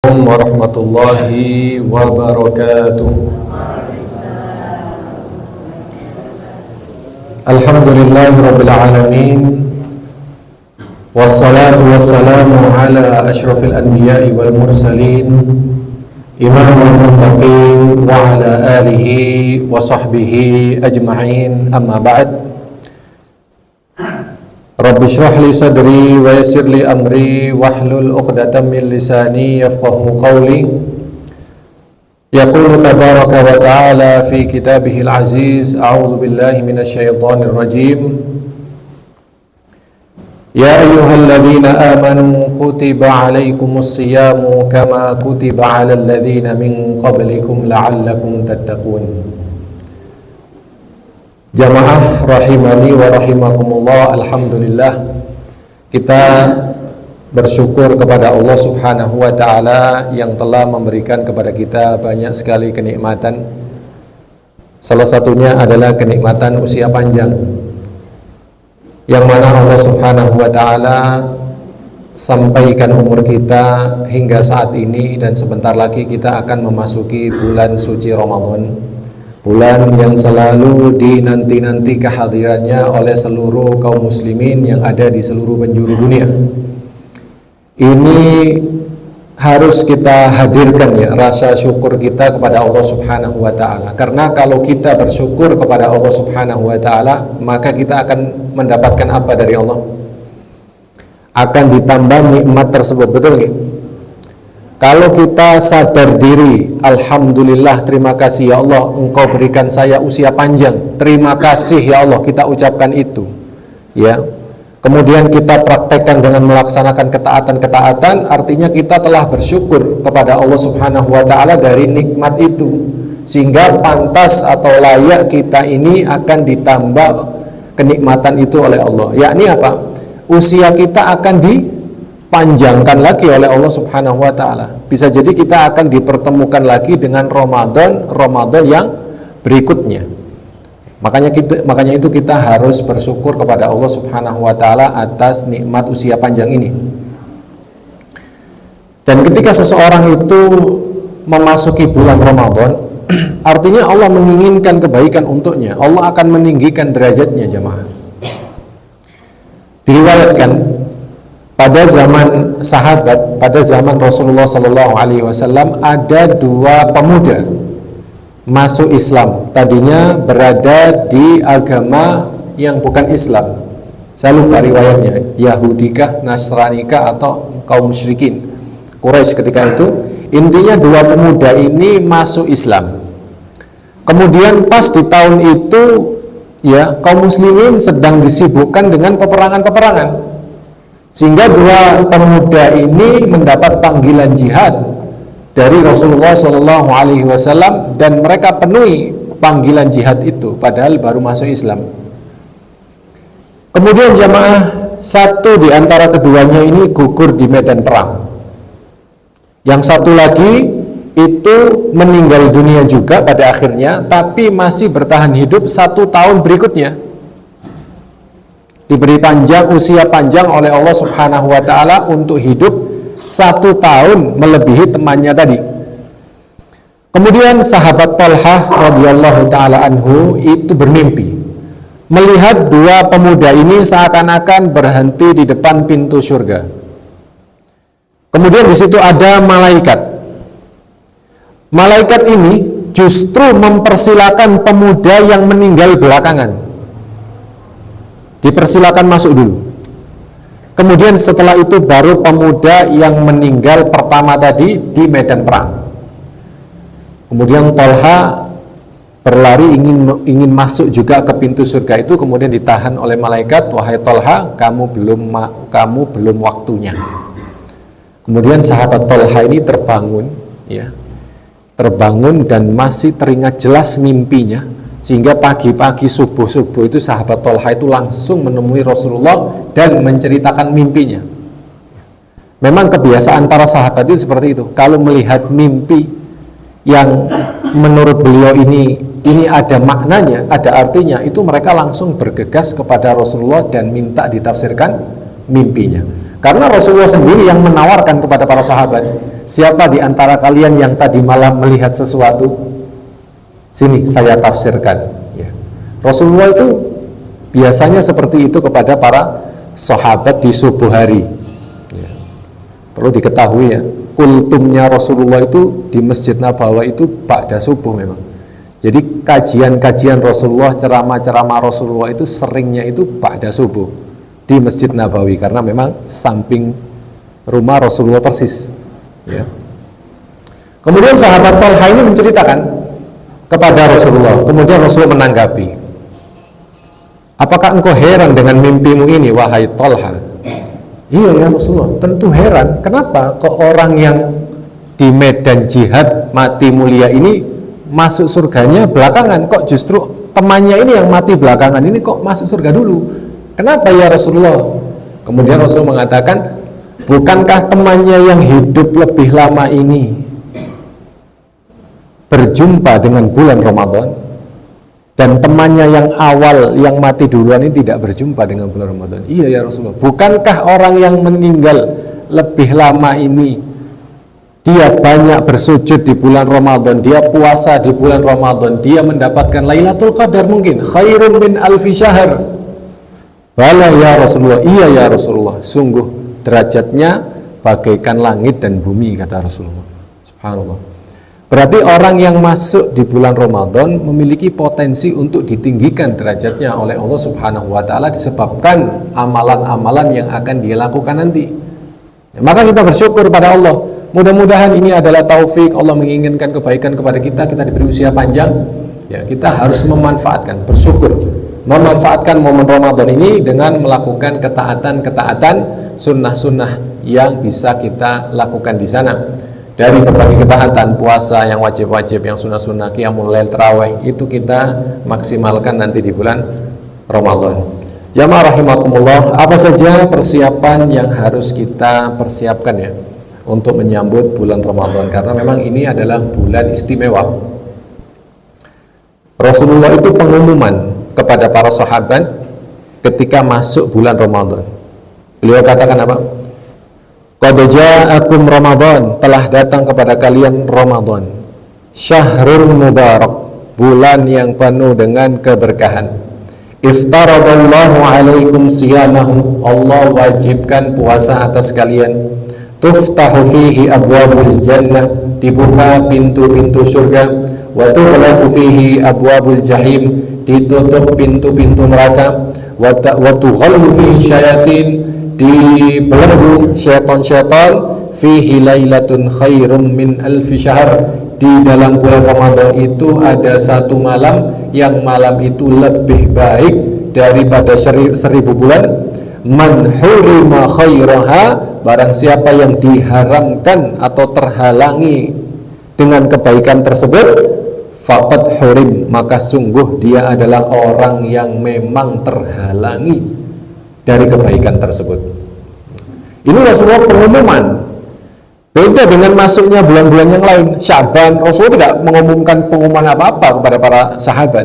Warahmatullahi wabarakatuh. Alhamdulillahirabbil alamin. Wassalatu wassalamu ala asyrafil anbiya'i wal mursalin, imamul muttaqin wa ala alihi wa sahbihi ajma'in. Amma ba'd. Rabbi shrah li sadri wa yassir li amri wahlul 'uqdatam min lisani yafqahu qawli. Yaqulu tabaraka wa ta'ala fi kitabihil aziz, a'udzu billahi minasy syaithanir rajim. Ya ayyuhalladzina amanu kutiba 'alaikumus siyamu kama kutiba 'alal ladzina min qablikum la'allakum tattaqun. Jamaah rahimani wa rahimakumullah, alhamdulillah kita bersyukur kepada Allah Subhanahu wa ta'ala yang telah memberikan kepada kita banyak sekali kenikmatan. Salah satunya adalah kenikmatan usia panjang, yang mana Allah Subhanahu wa ta'ala sampaikan umur kita hingga saat ini, dan sebentar lagi kita akan memasuki bulan suci Ramadan, bulan yang selalu dinanti-nanti kehadirannya oleh seluruh kaum muslimin yang ada di seluruh penjuru dunia. Ini harus kita hadirkan ya, rasa syukur kita kepada Allah Subhanahu wa ta'ala. Karena kalau kita bersyukur kepada Allah Subhanahu wa ta'ala, maka kita akan mendapatkan apa dari Allah? Akan ditambah nikmat tersebut, betul nggak? Kalau kita sadar diri, alhamdulillah, terima kasih ya Allah, Engkau berikan saya usia panjang, terima kasih ya Allah, kita ucapkan itu ya. Kemudian kita praktekkan dengan melaksanakan ketaatan-ketaatan, artinya kita telah bersyukur kepada Allah Subhanahu wa ta'ala dari nikmat itu, sehingga pantas atau layak kita ini akan ditambah kenikmatan itu oleh Allah. Yakni apa? Usia kita akan dipanjangkan lagi oleh Allah Subhanahu wa ta'ala. Bisa jadi kita akan dipertemukan lagi dengan Ramadan yang berikutnya. Makanya itu kita harus bersyukur kepada Allah Subhanahu wa ta'ala atas nikmat usia panjang ini. Dan ketika seseorang itu memasuki bulan Ramadan, artinya Allah menginginkan kebaikan untuknya. Allah akan meninggikan derajatnya, jemaah. Diriwayatkan pada zaman sahabat, pada zaman Rasulullah SAW, ada dua pemuda masuk Islam. Tadinya berada di agama yang bukan Islam. Saya lupa riwayatnya, Yahudikah, Nasranikah, atau kaum musyrikin Quraisy ketika itu. Intinya dua pemuda ini masuk Islam. Kemudian pas di tahun itu ya, kaum muslimin sedang disibukkan dengan peperangan-peperangan, sehingga dua pemuda ini mendapat panggilan jihad dari Rasulullah SAW, dan mereka penuhi panggilan jihad itu padahal baru masuk Islam. Kemudian jamaah, satu di antara keduanya ini gugur di medan perang. Yang satu lagi itu meninggal dunia juga pada akhirnya, tapi masih bertahan hidup 1 tahun berikutnya. Diberi panjang, usia panjang oleh Allah Subhanahu wa ta'ala untuk hidup 1 tahun melebihi temannya tadi. Kemudian sahabat Thalhah radhiyallahu ta'ala anhu itu bermimpi melihat dua pemuda ini seakan-akan berhenti di depan pintu surga. Kemudian di situ ada malaikat. Malaikat ini justru mempersilakan pemuda yang meninggal belakangan, dipersilakan masuk dulu. Kemudian setelah itu baru pemuda yang meninggal pertama tadi di medan perang. Kemudian Thalha berlari ingin masuk juga ke pintu surga itu, kemudian ditahan oleh malaikat. Wahai Thalha, kamu belum waktunya. Kemudian sahabat Thalha ini terbangun ya. Terbangun dan masih teringat jelas mimpinya, sehingga pagi-pagi subuh-subuh itu sahabat Thalha itu langsung menemui Rasulullah dan menceritakan mimpinya. Memang kebiasaan para sahabat itu seperti itu. Kalau melihat mimpi yang menurut beliau ini ada maknanya, ada artinya, itu mereka langsung bergegas kepada Rasulullah dan minta ditafsirkan mimpinya. Karena Rasulullah sendiri yang menawarkan kepada para sahabat, siapa di antara kalian yang tadi malam melihat sesuatu? Sini saya tafsirkan. Ya. Rasulullah itu biasanya seperti itu kepada para sahabat di subuh hari. Ya. Perlu diketahui ya, kultumnya Rasulullah itu di Masjid Nabawi itu ba'da subuh memang. Jadi kajian-kajian Rasulullah, ceramah-ceramah Rasulullah itu seringnya itu ba'da subuh di Masjid Nabawi, karena memang samping rumah Rasulullah persis. Ya. Kemudian sahabat Talha ini menceritakan kepada Rasulullah, kemudian Rasulullah menanggapi, apakah engkau heran dengan mimpimu ini wahai Talha? Iya ya Rasulullah, tentu heran. Kenapa kok orang yang di medan jihad mati mulia ini masuk surganya belakangan, kok justru temannya ini yang mati belakangan ini kok masuk surga dulu? Kenapa ya Rasulullah? Kemudian Rasul mengatakan, bukankah temannya yang hidup lebih lama ini berjumpa dengan bulan Ramadan, dan temannya yang awal yang mati duluan ini tidak berjumpa dengan bulan Ramadan? Iya ya Rasulullah, bukankah orang yang meninggal lebih lama ini dia banyak bersujud di bulan Ramadan, dia puasa di bulan Ramadan, dia mendapatkan Lailatul Qadar mungkin khairun min alfi syahr? Bala ya Rasulullah, iya ya Rasulullah, sungguh derajatnya bagaikan langit dan bumi, kata Rasulullah. Subhanallah. Berarti orang yang masuk di bulan Ramadan memiliki potensi untuk ditinggikan derajatnya oleh Allah Subhanahu wa Ta'ala disebabkan amalan-amalan yang akan dia lakukan nanti. Ya, maka kita bersyukur pada Allah. Mudah-mudahan ini adalah taufik Allah menginginkan kebaikan kepada kita. Kita diberi usia panjang. Ya, kita harus memanfaatkan, bersyukur, memanfaatkan momen Ramadan ini dengan melakukan ketaatan-ketaatan, sunnah-sunnah yang bisa kita lakukan di sana. Dari berbagai ketaatan, puasa yang wajib-wajib, yang sunnah-sunnah, qiyamul lail, tarawih, itu kita maksimalkan nanti di bulan Ramadan. Jamaah rahimakumullah, apa saja persiapan yang harus kita persiapkan ya untuk menyambut bulan Ramadan, karena memang ini adalah bulan istimewa. Rasulullah itu pengumuman kepada para sahabat ketika masuk bulan Ramadan. Beliau katakan apa? Qad ja'akum Ramadan, telah datang kepada kalian Ramadan. Syahrul mubarak, bulan yang penuh dengan keberkahan. Iftaradallahu alaikum siyamahu, Allah wajibkan puasa atas kalian. Tuftahu fihi abwabul jannah, dibuka pintu-pintu surga. Wa tughlaqu fihi abwabul jahim, ditutup pintu-pintu neraka. Wa tughallu fihi syayatin, dibelenggu syaitan-syaitan. Fihi lailatun khairum min alfi syahr, di dalam bulan Ramadan itu ada satu malam yang malam itu lebih baik daripada 1000 bulan. Man hurima khairaha, barang siapa yang diharamkan atau terhalangi dengan kebaikan tersebut, faqad hurim, maka sungguh dia adalah orang yang memang terhalangi dari kebaikan tersebut. Ini Rasulullah pengumuman. Beda dengan masuknya bulan-bulan yang lain. Syaban, Rasulullah tidak mengumumkan pengumuman apa-apa kepada para sahabat.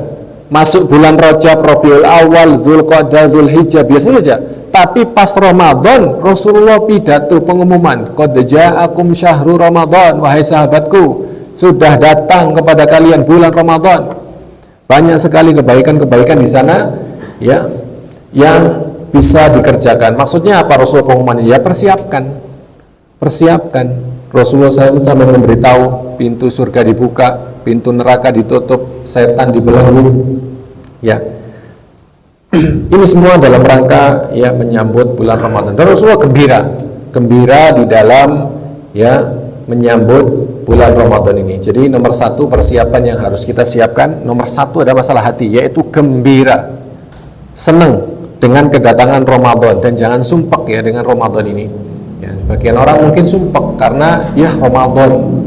Masuk bulan Rajab, Rabiul Awal, Zulqa'dah, Zulhijjah, biasa saja. Tapi pas Ramadan, Rasulullah pidato pengumuman, qad ja'akum syahrul Ramadan, wahai sahabatku, sudah datang kepada kalian bulan Ramadan. Banyak sekali kebaikan-kebaikan di sana ya yang bisa dikerjakan. Maksudnya apa Rasulullah pengumuman? Ya persiapkan. Rasulullah SAW sampai memberitahu pintu surga dibuka, pintu neraka ditutup, setan dibelenggu. Ya, ini semua dalam rangka ya menyambut bulan Ramadan. Dan Rasulullah gembira di dalam ya menyambut bulan Ramadan ini. Jadi nomor satu persiapan yang harus kita siapkan, nomor satu ada masalah hati, yaitu gembira, senang dengan kedatangan Ramadan, dan jangan sumpek ya dengan Ramadan ini. Ya, sebagian orang mungkin sumpek karena ya Ramadan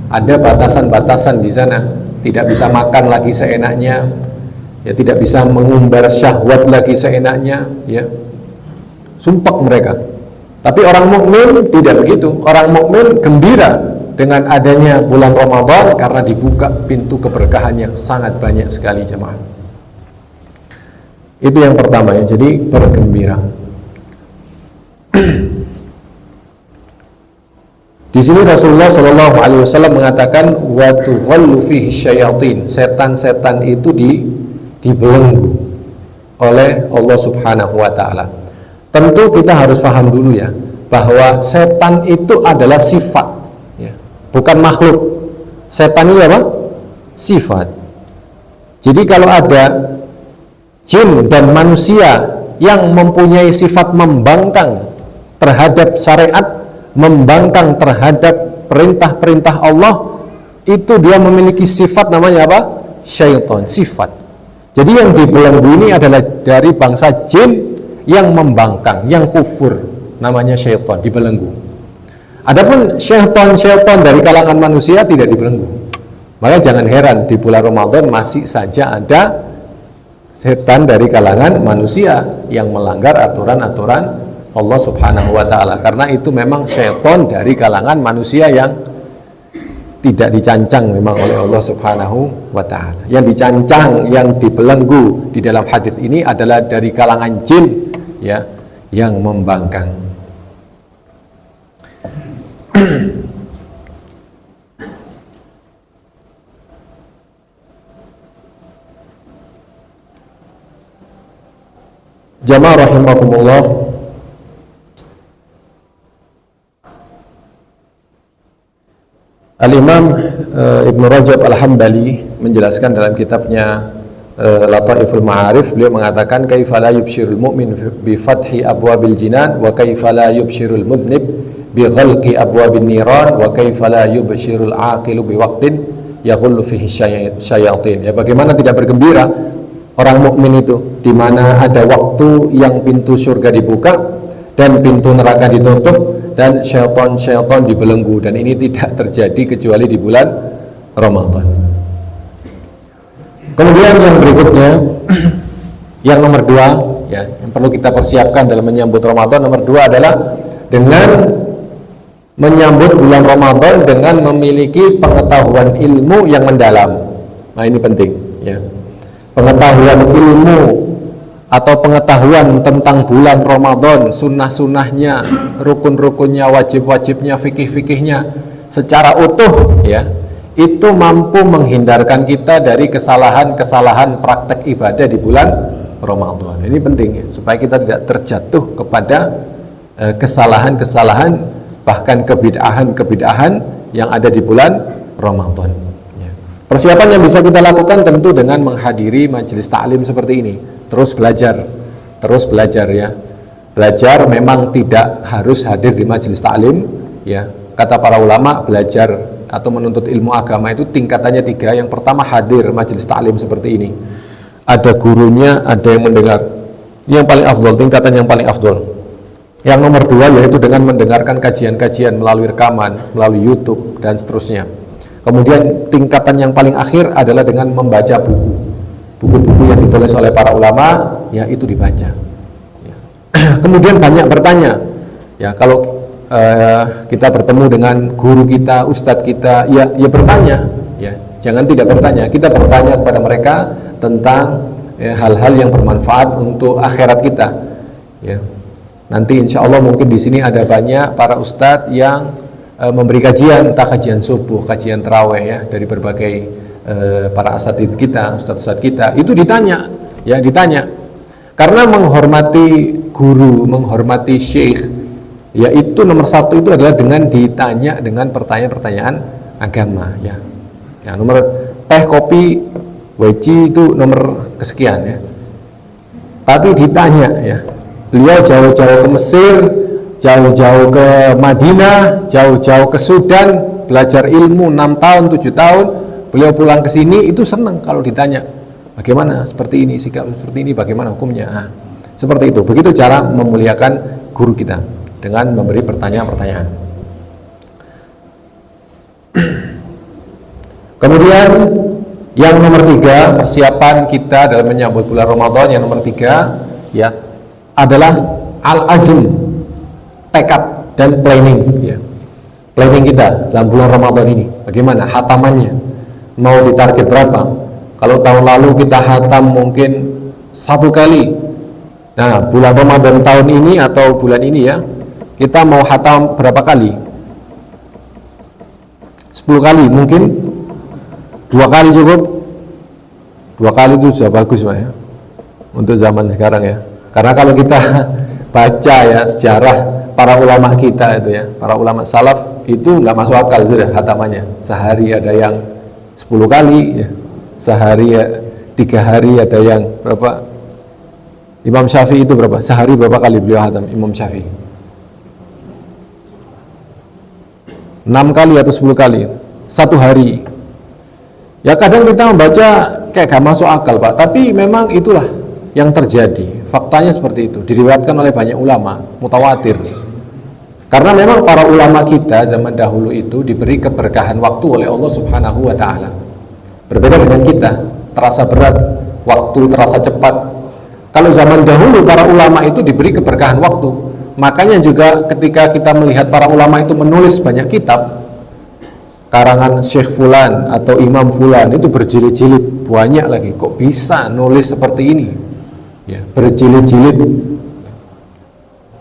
ada batasan-batasan di sana, tidak bisa makan lagi seenaknya, ya tidak bisa mengumbar syahwat lagi seenaknya, ya sumpek mereka. Tapi orang mukmin tidak begitu. Orang mukmin gembira dengan adanya bulan Ramadan karena dibuka pintu keberkahan yang sangat banyak sekali jemaah. Itu yang pertama ya, jadi bergembira. Di sini Rasulullah Shallallahu Alaihi Wasallam mengatakan wa tughallu fihi syayatin, setan-setan itu dibelenggu oleh Allah Subhanahu Wa Taala. Tentu kita harus paham dulu ya, bahwa setan itu adalah sifat, ya, bukan makhluk. Setan itu apa? Sifat. Jadi kalau ada jin dan manusia yang mempunyai sifat membangkang terhadap syariat, membangkang terhadap perintah-perintah Allah, itu dia memiliki sifat namanya apa? Syaitan, sifat. Jadi yang dibelenggu ini adalah dari bangsa jin yang membangkang, yang kufur, namanya syaitan, dibelenggu. Adapun syaitan dari kalangan manusia tidak dibelenggu. Maka jangan heran di bulan Ramadan masih saja ada setan dari kalangan manusia yang melanggar aturan-aturan Allah Subhanahu Wa Taala, karena itu memang syaitan dari kalangan manusia yang tidak dicancang memang oleh Allah Subhanahu Wa Taala. Yang dicancang, yang dibelenggu di dalam hadis ini adalah dari kalangan jin, ya, yang membangkang. Jamaah rahimakumullah, Al-Imam Ibn Rajab Al-Hambali menjelaskan dalam kitabnya Lataiful Ma'arif, beliau mengatakan kaifa la yubsyirul mu'min bi fathi abwabil jinan wa kaifa la yubsyirul mudhnib bi ghalqi abwabin niran wa kaifa la yubsyirul aqilu bi waqtin yaghullu fihi syayatin. Ya, bagaimana tidak bergembira orang mukmin itu di mana ada waktu yang pintu surga dibuka dan pintu neraka ditutup dan syaitan dibelenggu, dan ini tidak terjadi kecuali di bulan Ramadan. Kemudian yang berikutnya, yang nomor 2, ya, yang perlu kita persiapkan dalam menyambut Ramadan, nomor 2 adalah dengan menyambut bulan Ramadan dengan memiliki pengetahuan ilmu yang mendalam. Nah, ini penting, ya. Pengetahuan ilmu atau pengetahuan tentang bulan Ramadan, sunnah-sunnahnya, rukun-rukunnya, wajib-wajibnya, fikih-fikihnya secara utuh, ya, itu mampu menghindarkan kita dari kesalahan-kesalahan praktek ibadah di bulan Ramadan. Ini penting, ya, supaya kita tidak terjatuh kepada kesalahan-kesalahan, bahkan kebid'ahan-kebid'ahan yang ada di bulan Ramadan. Ya. Persiapan yang bisa kita lakukan tentu dengan menghadiri majelis ta'lim seperti ini. Terus belajar, ya. Belajar memang tidak harus hadir di majelis ta'lim, ya. Kata para ulama, belajar atau menuntut ilmu agama itu tingkatannya 3. Yang pertama, hadir majelis ta'lim seperti ini. Ada gurunya, ada yang mendengar. Yang paling afdol, tingkatan yang paling afdol. Yang nomor 2 yaitu dengan mendengarkan kajian-kajian melalui rekaman, melalui YouTube dan seterusnya. Kemudian tingkatan yang paling akhir adalah dengan membaca buku-buku yang ditulis oleh para ulama, ya, itu dibaca, ya. Kemudian banyak bertanya, ya, kalau kita bertemu dengan guru kita, ustadz kita, ya bertanya, ya, jangan tidak bertanya. Kita bertanya kepada mereka tentang hal-hal yang bermanfaat untuk akhirat kita, ya. Nanti insya Allah mungkin di sini ada banyak para ustadz yang memberi kajian, entah kajian subuh, kajian tarawih, ya, dari berbagai para asatidz kita, ustadz-ustadz kita, itu ditanya, ya, ditanya. Karena menghormati guru, menghormati syekh, yaitu nomor 1 itu adalah dengan ditanya dengan pertanyaan-pertanyaan agama, ya. Ya, nomor teh, kopi, weci itu nomor kesekian, ya. Tapi ditanya, ya. Beliau jauh-jauh ke Mesir, jauh-jauh ke Madinah, jauh-jauh ke Sudan, belajar ilmu 6 tahun, 7 tahun. Beliau pulang ke sini itu senang kalau ditanya, bagaimana seperti ini, sikap seperti ini, bagaimana hukumnya. Nah, seperti itu. Begitu cara memuliakan guru kita, dengan memberi pertanyaan-pertanyaan. Kemudian yang nomor 3, persiapan kita dalam menyambut bulan Ramadan, yang nomor 3, ya, adalah al-azm, tekad dan planning, ya. Planning kita dalam bulan Ramadan ini, bagaimana hatamannya, mau ditarget berapa? Kalau tahun lalu kita hatam mungkin 1 kali, nah bulan Ramadan tahun ini atau bulan ini, ya, kita mau hatam berapa kali? 10 kali mungkin 2 kali cukup. 2 kali itu sudah bagus Pak ya, untuk zaman sekarang ya. Karena kalau kita baca ya sejarah para ulama kita itu ya, para ulama salaf itu nggak masuk akal sudah hatamannya. Sehari ada yang 10 kali ya, sehari ya 3 hari ada yang berapa. Imam Syafi'i itu berapa? Sehari berapa kali beliau hatam Imam Syafi'i? 6 kali atau 10 kali satu hari. Ya kadang kita membaca kayak gak masuk akal Pak, tapi memang itulah yang terjadi. Faktanya seperti itu, diriwayatkan oleh banyak ulama, mutawatir. Karena memang para ulama kita zaman dahulu itu diberi keberkahan waktu oleh Allah Subhanahu wa taala. Berbeda dengan kita, terasa berat, waktu terasa cepat. Kalau zaman dahulu para ulama itu diberi keberkahan waktu. Makanya juga ketika kita melihat para ulama itu menulis banyak kitab, karangan Syekh Fulan atau Imam Fulan itu berjilid-jilid, banyak lagi, kok bisa nulis seperti ini ya, berjilid-jilid.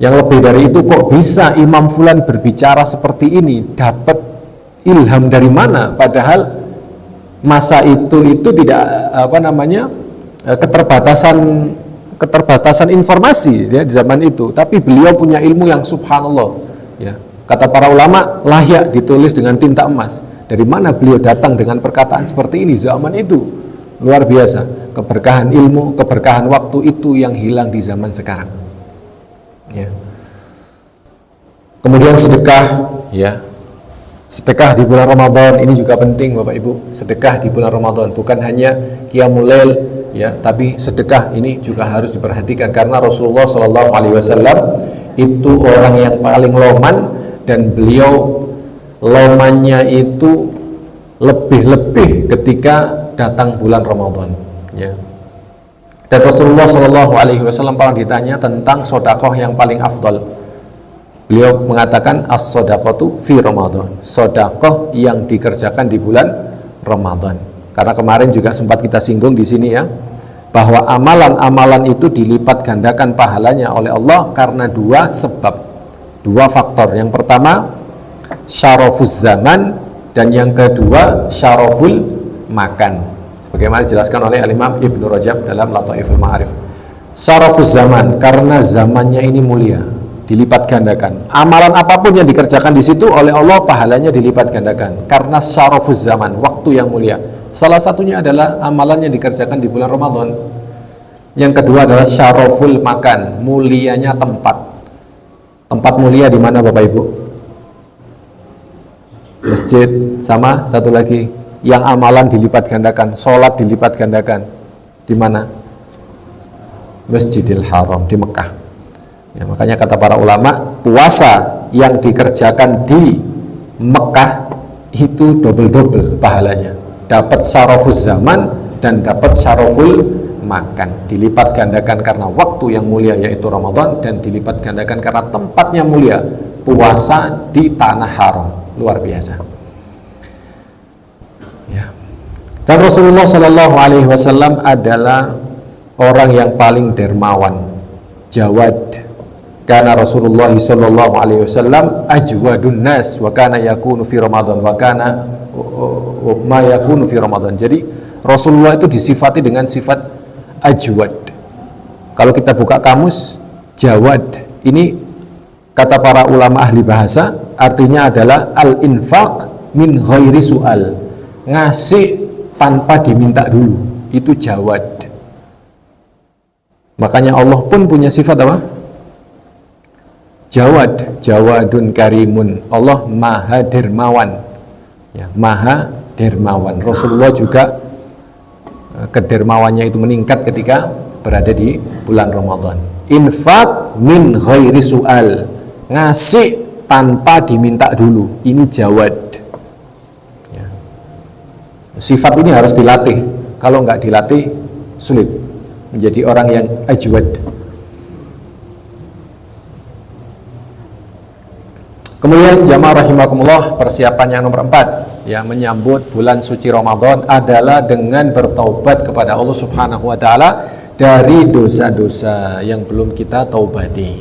Yang lebih dari itu, kok bisa Imam Fulan berbicara seperti ini, dapat ilham dari mana, padahal masa itu tidak keterbatasan informasi ya di zaman itu, tapi beliau punya ilmu yang subhanallah ya. Kata para ulama, layak ditulis dengan tinta emas. Dari mana beliau datang dengan perkataan seperti ini zaman itu? Luar biasa. Keberkahan ilmu, keberkahan waktu itu yang hilang di zaman sekarang. Ya. Kemudian sedekah, ya. Sedekah di bulan Ramadan ini juga penting Bapak Ibu. Sedekah di bulan Ramadan bukan hanya qiyamul lail ya, tapi sedekah ini juga harus diperhatikan karena Rasulullah SAW itu orang yang paling loman. Dan beliau lomannya itu lebih-lebih ketika datang bulan Ramadan ya. Dan Rasulullah SAW pernah ditanya tentang sodakoh yang paling afdal. Beliau mengatakan as-sodaqatu fi Ramadan, sodakoh yang dikerjakan di bulan Ramadan. Karena kemarin juga sempat kita singgung di sini ya, bahwa amalan-amalan itu dilipat gandakan pahalanya oleh Allah karena 2 sebab, 2 faktor. Yang pertama syarafuz zaman, dan yang kedua syaraful makan, sebagaimana dijelaskan oleh Al-Imam Ibnu Rajab dalam Lataiful Ma'arif. Syarafuz zaman, karena zamannya ini mulia, dilipat gandakan. Amalan apapun yang dikerjakan di situ oleh Allah pahalanya dilipat gandakan karena syarafuz zaman, waktu yang mulia. Salah satunya adalah amalan yang dikerjakan di bulan Ramadan. Yang kedua adalah syaraful makan, mulianya tempat. Tempat mulia di mana Bapak Ibu? Masjid, sama satu lagi yang amalan dilipat gandakan, sholat dilipat gandakan. Di mana? Masjidil Haram di Mekah. Ya, makanya kata para ulama, puasa yang dikerjakan di Mekah itu double-double pahalanya. Dapat syarafuz zaman dan dapat syaraful makan, dilipat gandakan karena waktu yang mulia yaitu Ramadan, dan dilipat gandakan karena tempatnya mulia, puasa di tanah haram. Luar biasa ya. Dan Rasulullah SAW adalah orang yang paling dermawan, jawad. Karena Rasulullah SAW ajwadun nas wa kana yakunu fi Ramadan wa kana ma yakunu fi Ramadan. Jadi Rasulullah itu disifati dengan sifat ajwad. Kalau kita buka kamus, jawad ini kata para ulama ahli bahasa artinya adalah al-infaq min ghairi su'al, ngasih tanpa diminta dulu, itu jawad. Makanya Allah pun punya sifat apa? Jawad, jawadun karimun. Allah maha dermawan ya, maha dermawan. Rasulullah juga kedermawannya itu meningkat ketika berada di bulan Ramadan. Infaq min ghairi su'al, ngasih tanpa diminta dulu, ini jawad ya. Sifat ini harus dilatih, kalau nggak dilatih sulit menjadi orang yang ajwad. Kemudian jamaah rahimakumullah, persiapan yang nomor 4 ya, menyambut bulan suci Ramadan adalah dengan bertaubat kepada Allah Subhanahu wa taala dari dosa-dosa yang belum kita taubati.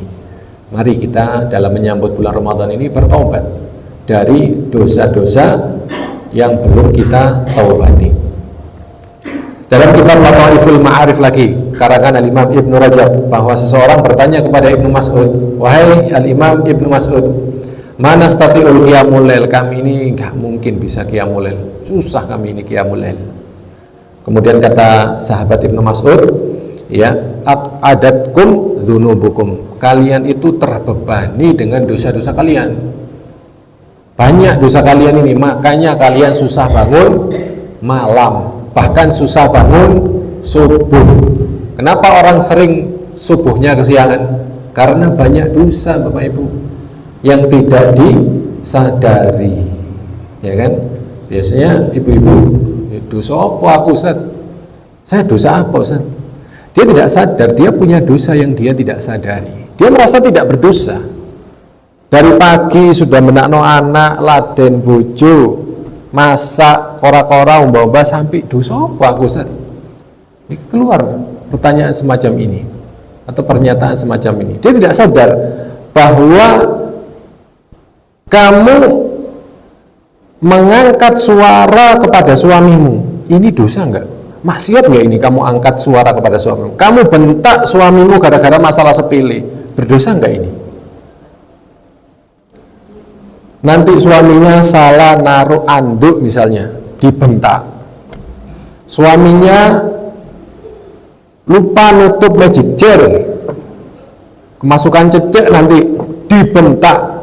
Mari kita dalam menyambut bulan Ramadan ini bertaubat dari dosa-dosa yang belum kita taubati. Dalam kitab Lataiful Ma'arif lagi, karangan Al-Imam Ibnu Rajab, bahwa seseorang bertanya kepada Ibnu Mas'ud, wahai Al-Imam Ibnu Mas'ud, mana statiul qiyamul lail, kami ini enggak mungkin bisa qiyamul lail, susah kami ini qiyamul lail. Kemudian kata sahabat Ibnu Mas'ud, ya, adatkum dzunubukum, kalian itu terbebani dengan dosa-dosa kalian, banyak dosa kalian ini, makanya kalian susah bangun malam, bahkan susah bangun subuh. Kenapa orang sering subuhnya kesiangan? Karena banyak dosa Bapak Ibu yang tidak disadari, ya kan? Biasanya ibu-ibu, dosa apa aku Ustaz? Saya dosa apa Ustaz? Dia tidak sadar, dia punya dosa yang dia tidak sadari. Dia merasa tidak berdosa. Dari pagi sudah menakno anak, laden bojo, masak, kora-kora, umba-umba, sampai dosa apa aku Ustaz? Keluar pertanyaan semacam ini atau pernyataan semacam ini. Dia tidak sadar bahwa kamu mengangkat suara kepada suamimu, ini dosa enggak? Maksiat enggak ini kamu angkat suara kepada suamimu? Kamu bentak suamimu gara-gara masalah sepele, berdosa enggak ini? Nanti suaminya salah naruh anduk misalnya, dibentak. Suaminya lupa nutup magic jar, kemasukan cecek, nanti dibentak.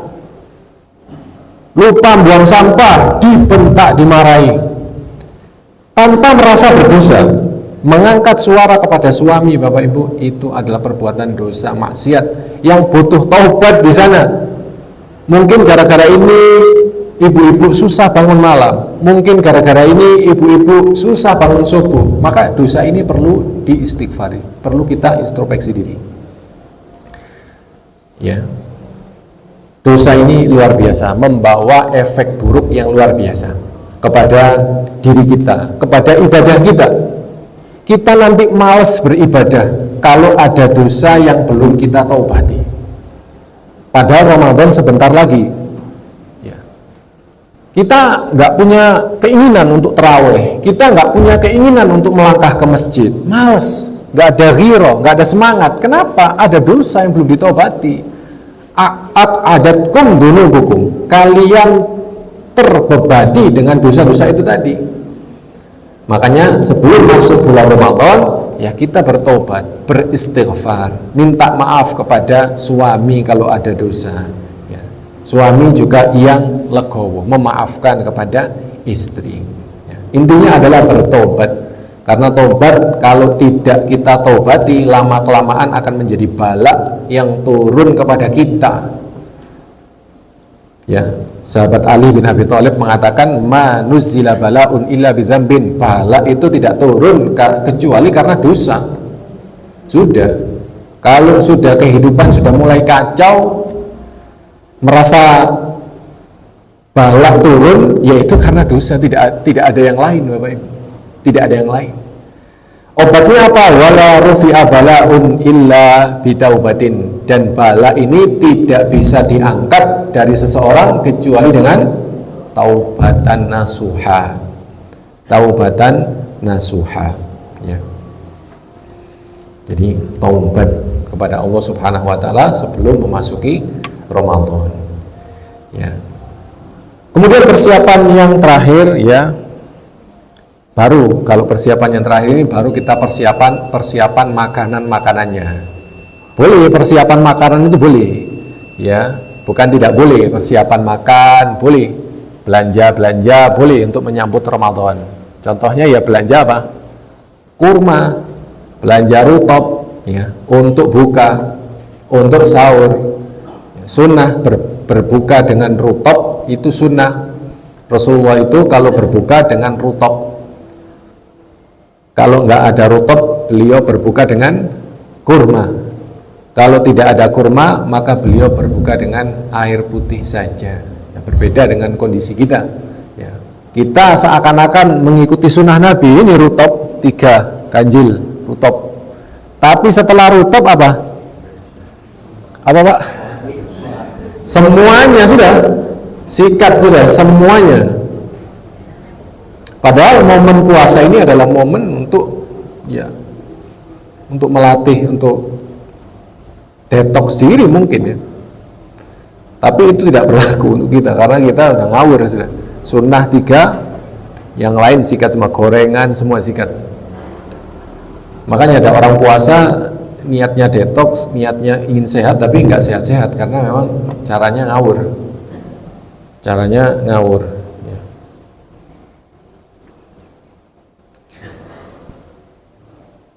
Lupa buang sampah, dibentak, dimarahi. Tanpa merasa berdosa, mengangkat suara kepada suami, Bapak Ibu, itu adalah perbuatan dosa maksiat yang butuh taubat di sana. Mungkin gara-gara ini ibu-ibu susah bangun malam, mungkin gara-gara ini ibu-ibu susah bangun subuh, maka dosa ini perlu diistighfari, perlu kita introspeksi diri. Ya, dosa ini luar biasa, membawa efek buruk yang luar biasa kepada diri kita, kepada ibadah kita. Kita nanti malas beribadah kalau ada dosa yang belum kita taubati. Padahal Ramadan sebentar lagi. Ya. Kita nggak punya keinginan untuk tarawih, kita nggak punya keinginan untuk melangkah ke masjid, males, nggak ada ghirah, nggak ada semangat. Kenapa? Ada dosa yang belum ditaubati. Adatkum dzunubukum, kalian terbebani dengan dosa-dosa itu tadi. Makanya sebelum masuk bulan Ramadan, ya kita bertobat, beristighfar, minta maaf kepada suami kalau ada dosa, ya. Suami juga yang legowo, memaafkan kepada istri, ya. Intinya adalah bertobat, karena tobat kalau tidak kita tobati, lama-kelamaan akan menjadi bala yang turun kepada kita, ya. Sahabat Ali bin Abi Thalib mengatakan, ma nuzzila bala'un illa bidzambin, bala itu tidak turun kecuali karena dosa. Sudah, kalau sudah kehidupan sudah mulai kacau, merasa bala turun, yaitu karena dosa, tidak ada yang lain Bapak Ibu, tidak ada yang lain. Obatnya apa? Wala rufi'a bala'un illa bitaubatin, dan bala ini tidak bisa diangkat dari seseorang kecuali dengan taubatan nasuha. Taubatan nasuha, ya. Jadi taubat kepada Allah Subhanahu wa taala sebelum memasuki Ramadan, ya. Kemudian persiapan yang terakhir, ya. Baru kalau persiapan yang terakhir ini baru kita persiapan makanannya. Boleh persiapan makanan itu boleh, ya, bukan tidak boleh. Persiapan makan boleh, belanja boleh untuk menyambut Ramadan. Contohnya ya belanja apa? Kurma, belanja rutop, ya, untuk buka, untuk sahur. Sunnah berbuka dengan rutop itu sunnah. Rasulullah itu kalau berbuka dengan rutop. Kalau nggak ada rutop, beliau berbuka dengan kurma. Kalau tidak ada kurma, maka beliau berbuka dengan air putih saja. Ya, berbeda dengan kondisi kita. Ya. Kita seakan-akan mengikuti sunnah Nabi, ini rutop 3 ganjil rutop. Tapi setelah rutop apa? Apa Pak? Semuanya sudah, sikat sudah, semuanya. Padahal momen puasa ini adalah momen untuk untuk melatih, untuk detox diri mungkin ya. Tapi itu tidak berlaku untuk kita karena kita udah ngawur sudah. Sunnah 3, yang lain sikat cuma gorengan, semua sikat. Makanya ada orang puasa niatnya detox, niatnya ingin sehat tapi nggak sehat-sehat karena memang caranya ngawur. Ya.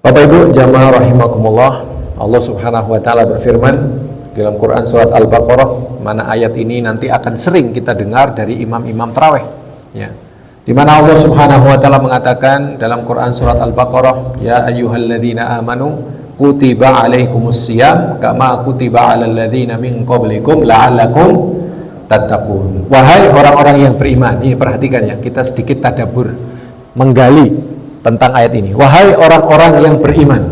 Bapak Ibu jamaah rahimakumullah, Allah Subhanahu wa taala berfirman dalam Quran surat Al-Baqarah, mana ayat ini nanti akan sering kita dengar dari imam-imam tarawih ya. Di mana Allah Subhanahu wa taala mengatakan dalam Quran surat Al-Baqarah, ya ayyuhalladzina amanu kutiba alaikumusiyam kama kutiba alal ladzina min qablikum la'allakum tattaqun. Wahai orang-orang yang beriman, ini perhatikan ya, kita sedikit tadabbur menggali tentang ayat ini. Wahai orang-orang yang beriman,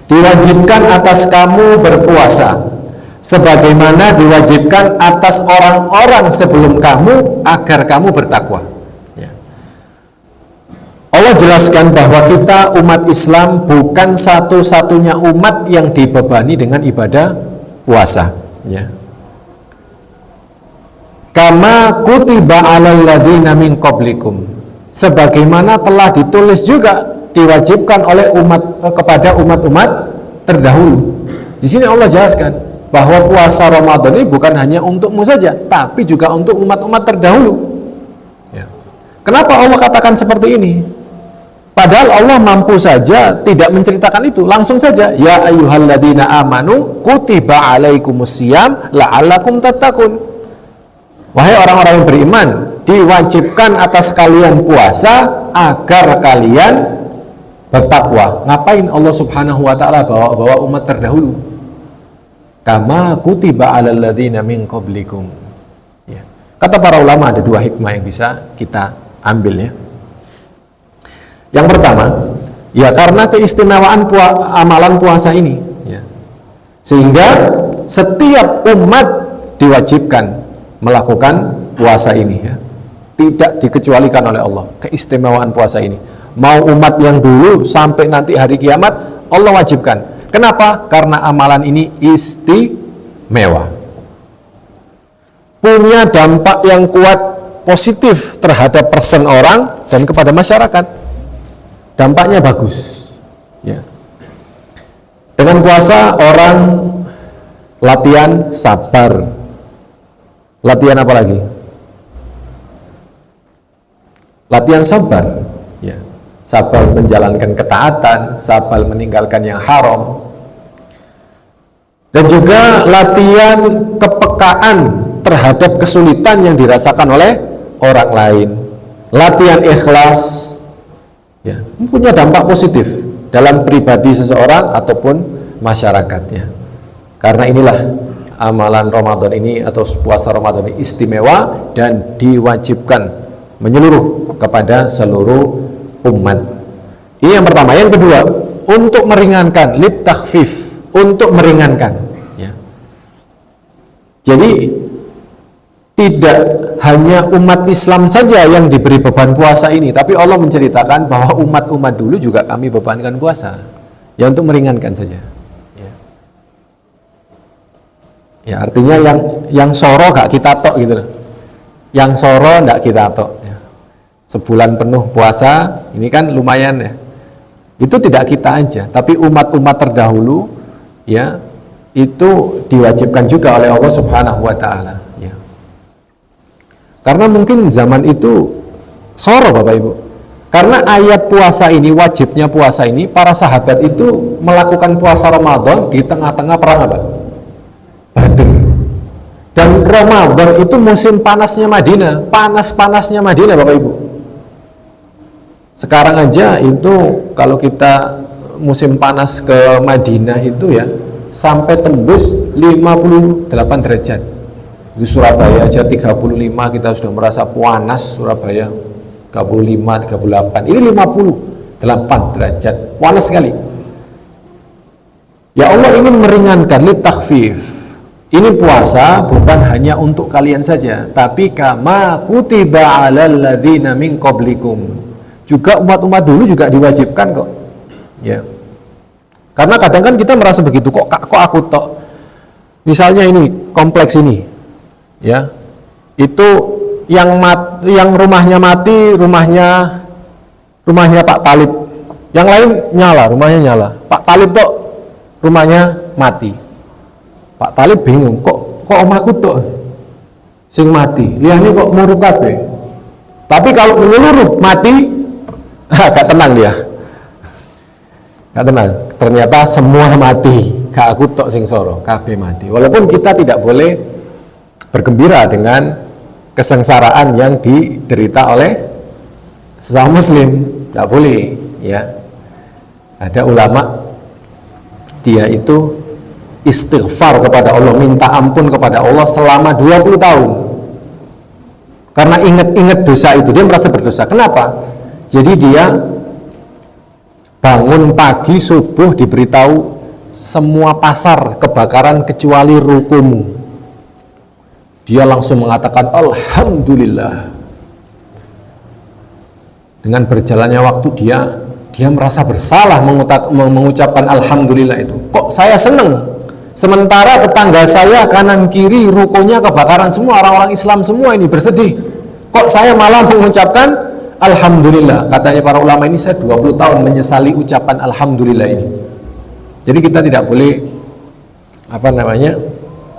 diwajibkan atas kamu berpuasa sebagaimana diwajibkan atas orang-orang sebelum kamu agar kamu bertakwa ya. Allah jelaskan bahwa kita umat Islam bukan satu-satunya umat yang dibebani dengan ibadah puasa ya. Kama kutiba alal ladzina min qablikum, sebagaimana telah ditulis juga diwajibkan oleh kepada umat-umat terdahulu. Di sini Allah jelaskan bahwa puasa Ramadan ini bukan hanya untukmu saja, tapi juga untuk umat-umat terdahulu. Ya. Kenapa Allah katakan seperti ini? Padahal Allah mampu saja tidak menceritakan itu, langsung saja, ya ayyuhalladzina amanu kutiba alaikumusiyam la'allakum tattaqun. Wahai orang-orang yang beriman, diwajibkan atas kalian puasa agar kalian bertakwa. Ngapain Allah Subhanahu wa taala bawa umat terdahulu? Kama kutiba alal ladzina min qablikum. Ya. Kata para ulama ada 2 hikmah yang bisa kita ambil ya. Yang pertama, ya karena keistimewaan amalan puasa ini ya. Sehingga setiap umat diwajibkan melakukan puasa ini ya. Tidak dikecualikan oleh Allah keistimewaan puasa ini. Mau umat yang dulu sampai nanti hari kiamat Allah wajibkan. Kenapa? Karena amalan ini istimewa, punya dampak yang kuat positif terhadap person orang dan kepada masyarakat. Dampaknya bagus ya. Dengan puasa orang latihan sabar. Latihan apa lagi? Latihan sabar ya. Sabar menjalankan ketaatan, sabar meninggalkan yang haram, dan juga latihan kepekaan terhadap kesulitan yang dirasakan oleh orang lain. Latihan ikhlas ya, punya dampak positif dalam pribadi seseorang ataupun masyarakatnya. Karena inilah amalan Ramadan ini atau puasa Ramadan ini istimewa dan diwajibkan menyeluruh kepada seluruh umat. Ini yang pertama. Yang kedua, untuk meringankan, lit takhfif, untuk meringankan ya. Jadi tidak hanya umat Islam saja yang diberi beban puasa ini, tapi Allah menceritakan bahwa umat-umat dulu juga kami bebankan puasa ya, untuk meringankan saja ya. Ya artinya yang soro gak kita tok gitu loh. Yang soro gak kita tok ya. Sebulan penuh puasa, ini kan lumayan ya. Itu tidak kita aja, tapi umat-umat terdahulu ya, itu diwajibkan juga oleh Allah Subhanahu wa taala ya. Karena mungkin zaman itu soro Bapak Ibu. Karena ayat puasa ini, wajibnya puasa ini, para sahabat itu melakukan puasa Ramadan di tengah-tengah perang apa? Badr. Dan Ramadan itu musim panasnya Madinah, panas-panasnya Madinah Bapak Ibu. Sekarang aja itu kalau kita musim panas ke Madinah itu ya sampai tembus 58 derajat. Di Surabaya aja 35 kita sudah merasa panas. Surabaya 35, 38. Ini 58 derajat. Panas sekali. Ya Allah ingin meringankan, li takhfif, Ini puasa bukan hanya untuk kalian saja, tapi kama kutiba 'alal ladzina min qablikum. Juga umat-umat dulu juga diwajibkan kok. Ya. Karena kadang kan kita merasa begitu, kok aku tok. Misalnya ini kompleks ini. Ya. Itu yang rumahnya mati, rumahnya Pak Talib. Yang lain nyala, rumahnya nyala. Pak Talib tok rumahnya mati. Pak Talib bingung, kok omahku tok sing mati, liyane kok muru kabeh. Tapi kalau menyeluruh mati, gak tenang dia. Gak tenang. Ternyata semua mati, gak aku tok sing soro, kabeh mati. Walaupun kita tidak boleh bergembira dengan kesengsaraan yang diderita oleh sesama muslim, gak boleh, ya. Ada ulama dia itu istighfar kepada Allah, minta ampun kepada Allah selama 20 tahun karena ingat-ingat dosa itu, dia merasa berdosa. Kenapa? Jadi dia bangun pagi subuh diberitahu semua pasar kebakaran kecuali rukumu. Dia langsung mengatakan Alhamdulillah. Dengan berjalannya waktu dia merasa bersalah mengucapkan Alhamdulillah itu. Kok saya seneng? Sementara tetangga saya kanan kiri rukonya kebakaran semua, orang-orang Islam semua ini bersedih. Kok saya malah mengucapkan Alhamdulillah? Katanya para ulama ini, saya 20 tahun menyesali ucapan Alhamdulillah ini. Jadi kita tidak boleh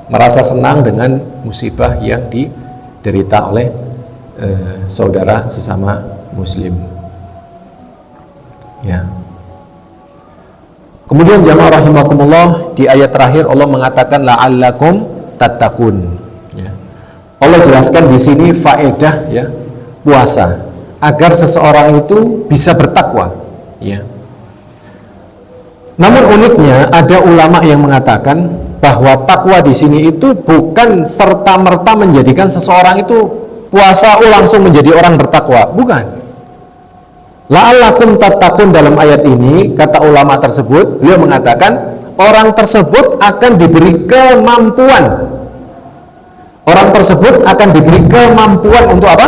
merasa senang dengan musibah yang diderita oleh saudara sesama muslim. Ya. Kemudian jamaah rahimakumullah, di ayat terakhir Allah mengatakan la'allakum tattaqun. Ya. Allah jelaskan di sini faedah, ya, puasa agar seseorang itu bisa bertakwa. Ya. Namun uniknya ada ulama yang mengatakan bahwa takwa di sini itu bukan serta-merta menjadikan seseorang itu puasa langsung menjadi orang bertakwa, bukan. La'allakum tattaqun dalam ayat ini, kata ulama tersebut, beliau mengatakan orang tersebut akan diberi kemampuan. Orang tersebut akan diberi kemampuan untuk apa?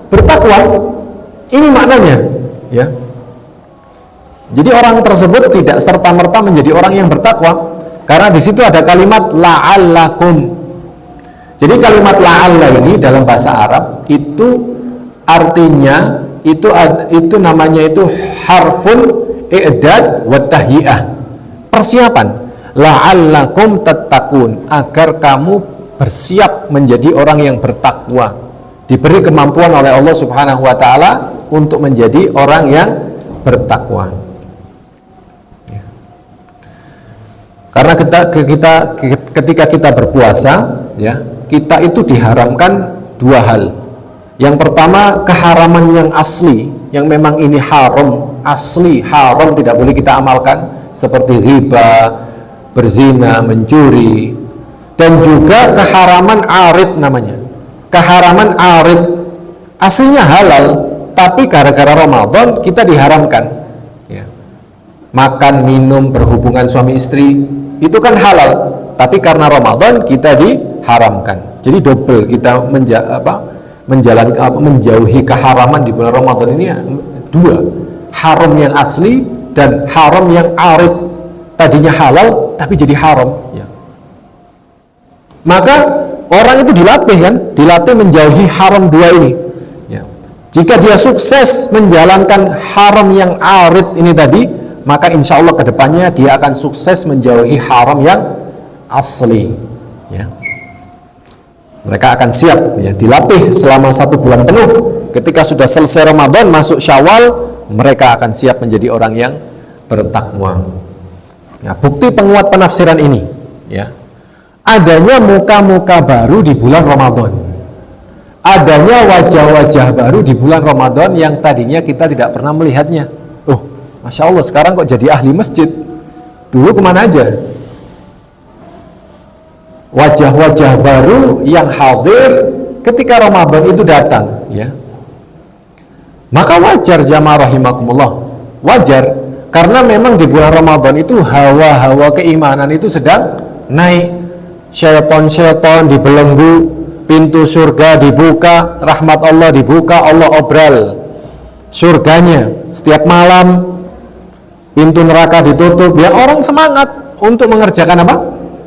Bertakwa. Ini maknanya, ya. Jadi orang tersebut tidak serta-merta menjadi orang yang bertakwa, karena di situ ada kalimat la'allakum. Jadi kalimat la'alla ini dalam bahasa Arab itu artinya itu namanya itu harfun i'dad wa tahyi'ah, persiapan. La'allakum tattaqun, agar kamu bersiap menjadi orang yang bertakwa, diberi kemampuan oleh Allah Subhanahu wa taala untuk menjadi orang yang bertakwa. Ya. Karena ketika kita berpuasa, ya, kita itu diharamkan dua hal. Yang pertama, keharaman yang asli, yang memang ini haram, asli haram, tidak boleh kita amalkan, seperti riba, berzina, mencuri. Dan juga keharaman arid namanya. Keharaman arid aslinya halal, tapi gara-gara Ramadan kita diharamkan. Ya. Makan, minum, berhubungan suami istri itu kan halal, tapi karena Ramadan kita diharamkan. Jadi double kita menjauhi keharaman di bulan Ramadan ini, dua, haram yang asli dan haram yang arid. Tadinya halal tapi jadi haram, ya. Maka orang itu dilatih menjauhi haram dua ini, ya. Jika dia sukses menjalankan haram yang arid ini tadi, maka insya Allah kedepannya dia akan sukses menjauhi haram yang asli, ya. Mereka akan siap, ya, dilatih selama 1 bulan penuh. Ketika sudah selesai Ramadan, masuk Syawal, mereka akan siap menjadi orang yang bertakwa. Nah, bukti penguat penafsiran ini, ya, adanya muka-muka baru di bulan Ramadan, adanya wajah-wajah baru di bulan Ramadan yang tadinya kita tidak pernah melihatnya. Oh, Masya Allah, sekarang kok jadi ahli masjid, dulu kemana aja? Wajah-wajah baru yang hadir ketika Ramadan itu datang, ya. Maka wajar jamaah rahimakumullah, wajar, karena memang di bulan Ramadan itu hawa-hawa keimanan itu sedang naik. syaitan-syaitan dibelenggu, pintu surga dibuka, rahmat Allah dibuka, Allah obral surganya setiap malam, pintu neraka ditutup, ya orang semangat untuk mengerjakan apa?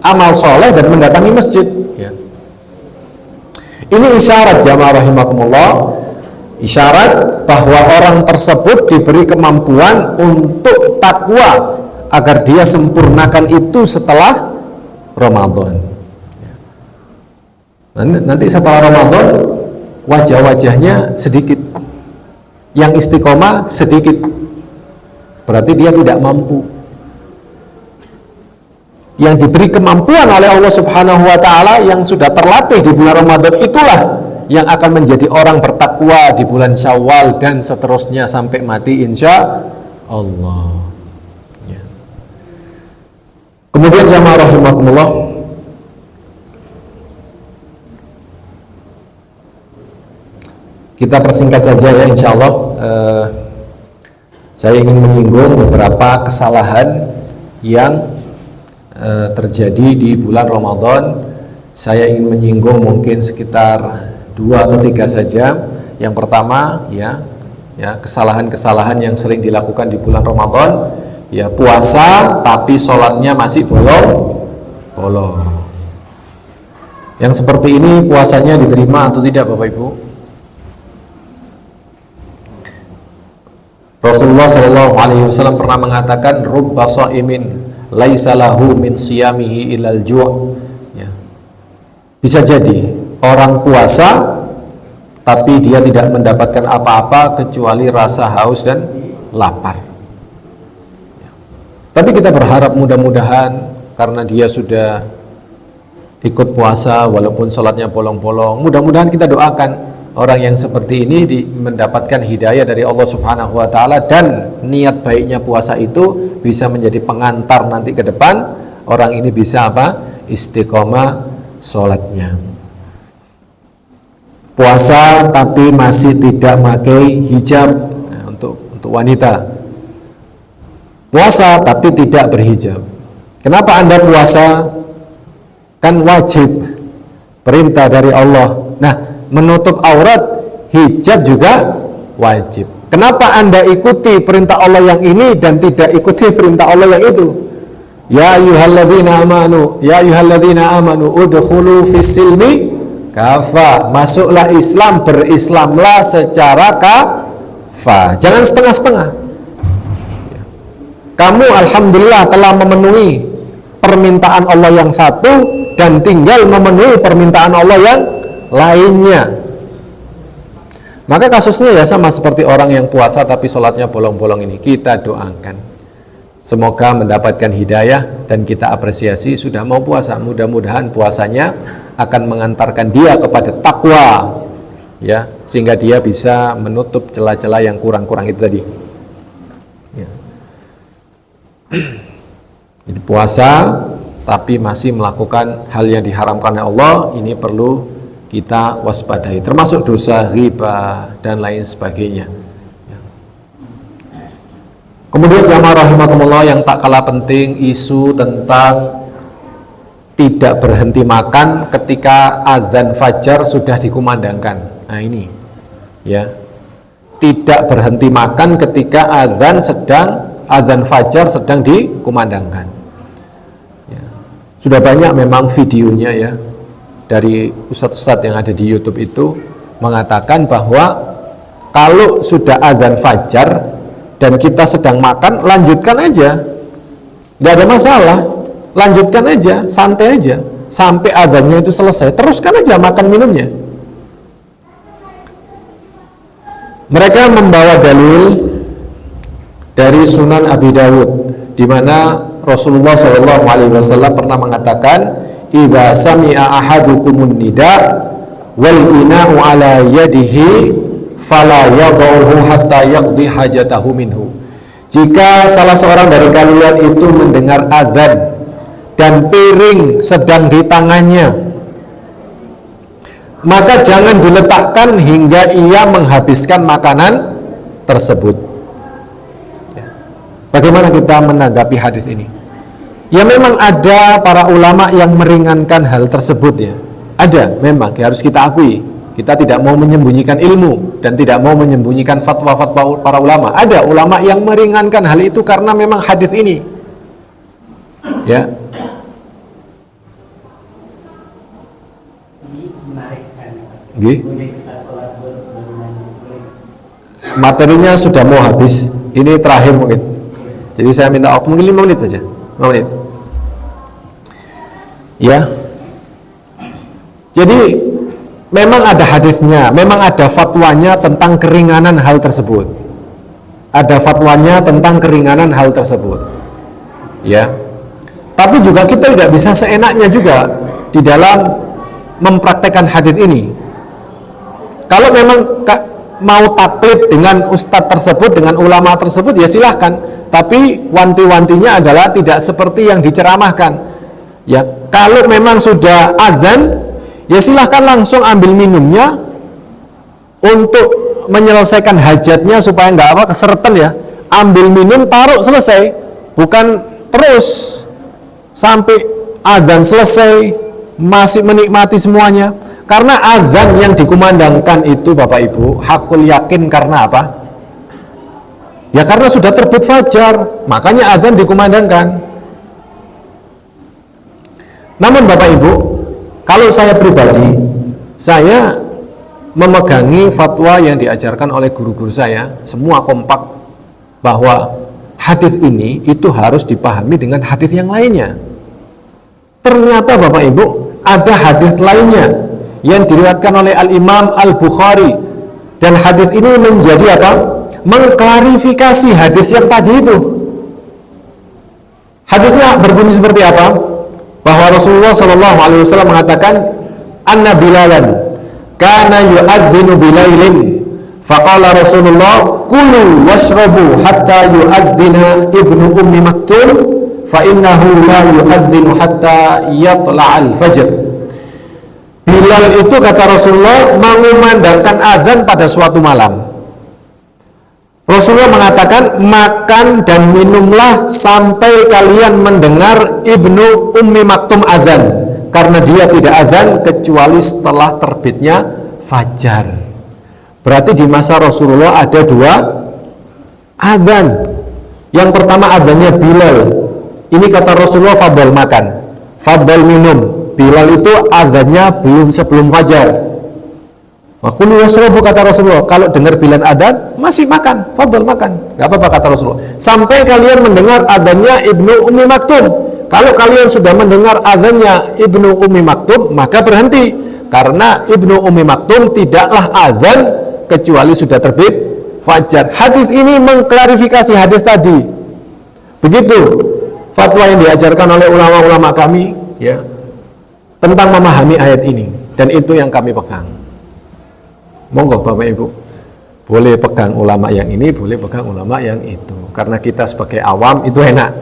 Amal soleh dan mendatangi masjid. Ya. Ini isyarat jamaah rahimakumullah, isyarat bahwa orang tersebut diberi kemampuan untuk takwa agar dia sempurnakan itu setelah Ramadan. Nanti setelah Ramadan wajah-wajahnya sedikit, yang istiqomah sedikit, berarti dia tidak mampu. Yang diberi kemampuan oleh Allah Subhanahu wa Ta'ala, yang sudah terlatih di bulan Ramadan, itulah yang akan menjadi orang bertakwa di bulan Syawal dan seterusnya sampai mati insya Allah. Ya. Kemudian jamaah rahimakumullah, kita persingkat saja ya, insya Allah. Saya ingin menyinggung beberapa kesalahan yang terjadi di bulan Ramadan. Saya ingin menyinggung mungkin sekitar 2 atau 3 saja. Yang pertama ya kesalahan-kesalahan yang sering dilakukan di bulan Ramadan, ya puasa tapi sholatnya masih bolong. Yang seperti ini puasanya diterima atau tidak Bapak Ibu? Rasulullah SAW pernah mengatakan, rubba shaimin laisa lahu min siyamihi ilal ju'. Ya. Bisa jadi orang puasa tapi dia tidak mendapatkan apa-apa kecuali rasa haus dan lapar. Ya. Tapi kita berharap mudah-mudahan karena dia sudah ikut puasa walaupun sholatnya bolong-bolong, mudah-mudahan kita doakan orang yang seperti ini mendapatkan hidayah dari Allah Subhanahu wa Ta'ala, dan niat baiknya puasa itu bisa menjadi pengantar nanti ke depan orang ini bisa apa? Istiqomah sholatnya. Puasa tapi masih tidak pakai hijab, nah, untuk wanita. Puasa tapi tidak berhijab. Kenapa Anda puasa? Kan wajib, perintah dari Allah. Nah, menutup aurat, hijab juga wajib. Kenapa Anda ikuti perintah Allah yang ini dan tidak ikuti perintah Allah yang itu? Ya ayyuhalladzina amanu udkhulu fis silmi kafa. Masuklah Islam, berislamlah secara kafa. Jangan setengah-setengah. Kamu alhamdulillah telah memenuhi permintaan Allah yang satu dan tinggal memenuhi permintaan Allah yang lainnya. Maka kasusnya ya sama seperti orang yang puasa tapi sholatnya bolong-bolong ini. Kita doakan semoga mendapatkan hidayah dan kita apresiasi sudah mau puasa. Mudah-mudahan puasanya akan mengantarkan dia kepada takwa, ya, sehingga dia bisa menutup celah-celah yang kurang-kurang itu tadi. Ya. Jadi puasa tapi masih melakukan hal yang diharamkan oleh Allah, ini perlu kita waspadai, termasuk dosa riba dan lain sebagainya. Kemudian jamaah rahimakumullah, yang tak kalah penting isu tentang tidak berhenti makan ketika azan fajar sudah dikumandangkan. Nah ini ya, tidak berhenti makan ketika azan fajar sedang dikumandangkan. Ya. Sudah banyak memang videonya ya, dari ustadz-ustadz yang ada di YouTube itu mengatakan bahwa kalau sudah azan fajar dan kita sedang makan, lanjutkan aja, nggak ada masalah, lanjutkan aja, santai aja sampai azannya itu selesai, teruskan aja makan minumnya. Mereka membawa dalil dari Sunan Abi Dawud, di mana Rasulullah SAW pernah mengatakan, idza sami'a ahadukumun nida wal ina'u ala yadihi fala yad'uhu hatta yaqdi hajatahu minhu. Jika salah seorang dari kalian itu mendengar azan dan piring sedang di tangannya, maka jangan diletakkan hingga ia menghabiskan makanan tersebut. Bagaimana kita menanggapi hadis ini? Ya memang ada para ulama yang meringankan hal tersebut ya. Ada, memang harus kita akui. Kita tidak mau menyembunyikan ilmu dan tidak mau menyembunyikan fatwa-fatwa para ulama. Ada ulama yang meringankan hal itu karena memang hadis ini. Ya. Materinya sudah mau habis. Ini terakhir mungkin. Jadi saya minta waktu mungkin 5 menit saja. 5 menit. Ya. Jadi memang ada hadisnya, memang ada fatwanya tentang keringanan hal tersebut. Ada fatwanya tentang keringanan hal tersebut. Ya. Tapi juga kita tidak bisa seenaknya juga di dalam mempraktekkan hadis ini. Kalau memang mau taklid dengan ustadz tersebut, dengan ulama tersebut, ya silahkan. Tapi wanti-wantinya adalah tidak seperti yang diceramahkan. Ya, kalau memang sudah azan, ya silahkan langsung ambil minumnya untuk menyelesaikan hajatnya supaya nggak kesereten ya. Ambil minum, taruh, selesai. Bukan terus sampai azan selesai masih menikmati semuanya. Karena azan yang dikumandangkan itu Bapak Ibu hakul yakin karena apa? Ya karena sudah terbit fajar, makanya azan dikumandangkan. Namun Bapak Ibu, kalau saya pribadi, saya memegangi fatwa yang diajarkan oleh guru-guru saya, semua kompak bahwa hadis ini itu harus dipahami dengan hadis yang lainnya. Ternyata Bapak Ibu, ada hadis lainnya yang diriwayatkan oleh Al-Imam Al-Bukhari, dan hadis ini menjadi apa? Mengklarifikasi hadis yang tadi itu. Hadisnya berbunyi seperti apa? Bahwa Rasulullah SAW mengatakan, anna Bilalan kana yu'adzinu bilailin, faqala Rasulullah kulu washrabu hatta yu'adzina ibnu ummi maktum, fa innahu la yu'adzinu hatta yatla'al fajr. Bilal itu kata Rasulullah mengumandangkan azan pada suatu malam. Rasulullah mengatakan, makan dan minumlah sampai kalian mendengar Ibnu Ummi Maktum azan, karena dia tidak azan kecuali setelah terbitnya fajar. Berarti di masa Rasulullah ada 2 azan. Yang pertama azannya Bilal. Ini kata Rasulullah fadl makan, fadl minum. Bilal itu azannya belum sebelum fajar. Wakulu wasrobu kata Rasulullah, kalau dengar Bilal adzan masih makan, fadl makan, gak apa-apa kata Rasulullah. Sampai kalian mendengar adzannya Ibnu Ummi Maktum. Kalau kalian sudah mendengar adzannya Ibnu Ummi Maktum, maka berhenti, karena Ibnu Ummi Maktum tidaklah adzan kecuali sudah terbit fajar. Hadis ini mengklarifikasi hadis tadi. Begitu fatwa yang diajarkan oleh ulama-ulama kami, ya, tentang memahami ayat ini, dan itu yang kami pegang. Monggo Bapak Ibu, boleh pegang ulama yang ini, boleh pegang ulama yang itu. Karena kita sebagai awam itu enak,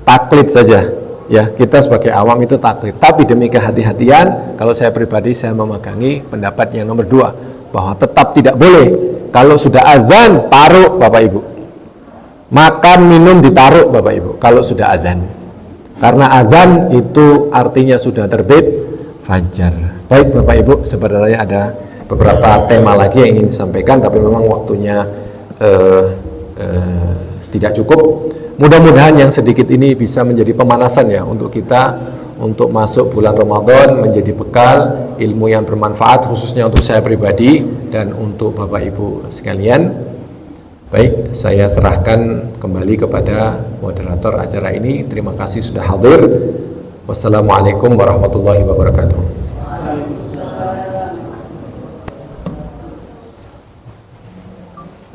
taklid saja. Ya, kita sebagai awam itu taklid. Tapi demi kehati-hatian, kalau saya pribadi saya memegangi pendapat yang nomor 2, bahwa tetap tidak boleh kalau sudah azan taruh Bapak Ibu. Makan minum ditaruh Bapak Ibu kalau sudah azan. Karena azan itu artinya sudah terbit fajar. Baik Bapak Ibu, sebenarnya ada beberapa tema lagi yang ingin disampaikan, tapi memang waktunya tidak cukup. Mudah-mudahan yang sedikit ini bisa menjadi pemanasan ya untuk kita, untuk masuk bulan Ramadan, menjadi bekal ilmu yang bermanfaat, khususnya untuk saya pribadi dan untuk Bapak Ibu sekalian. Baik, saya serahkan kembali kepada moderator acara ini. Terima kasih sudah hadir. Wassalamualaikum warahmatullahi wabarakatuh.